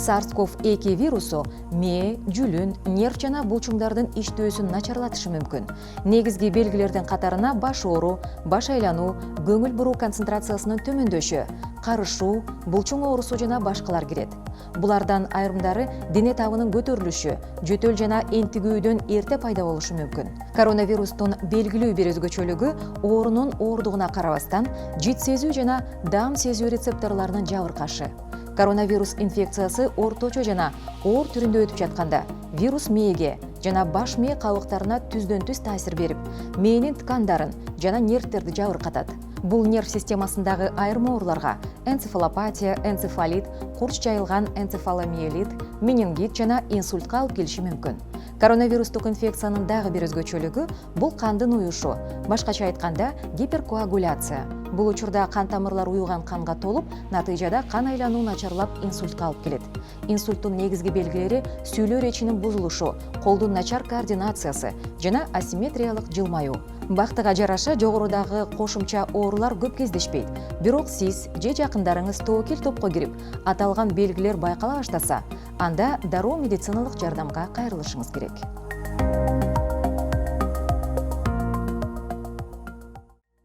SARS-CoV-2 вирусу мээ, жүлүн, нерв жана булчуңдардын иштөөсүн начарлатышы мүмкүн. Негизги белгилердин катарына баш оору, баш айлануу, көңүл буруу концентрациясынын төмөндөшү, карышуу, булчуң оорусу жана башкалар кирет. Булардан айрымдары дене табынын көтөрүлүшү, жөтөл жана энтигүүдөн эрте пайда болушу мүмкүн. Коронавирустун белгилүү бир өзгөчөлүгү оорунун ооругуна карабастан жит сезүү жана даам сезүү рецепторлорунун жабыркашы. Коронавирус инфекциясы орточо жана оор түрүндө өтүп жатканда, вирус мээге жана баш мээ кабыктарына түздөн түз таасир берип, мээнин ткандарын жана нервтерди жабыркатат. Бул нерв системасындагы айрым ооруларга энцефалопатия, энцефалит, курч жайылган энцефаломиелит, менингит жана инсультка алып келиши мүмкүн. Коронавирустук инфекциянын дагы бир өзгөчөлүгү бул кандын уюшу, башкача айтканда гиперкоагуляция. Бул учурда кан тамырлар уюган канга толуп, натыйжада кан айлануу начарлап инсультка алып келет. Инсульттун негизги белгилери сүйлөө речинин бузулушу, колдун начар координациясы жана асимметриялык жылмаюу. Бактыга жараша жогорудагы кошумча оорулар көп кездешпейт. Бирок сиз же жакындарыңыз тобокел топко кирип, аталган белгилер байкала баштаса, анда дароо медициналык жардамга кайрылышыңыз керек.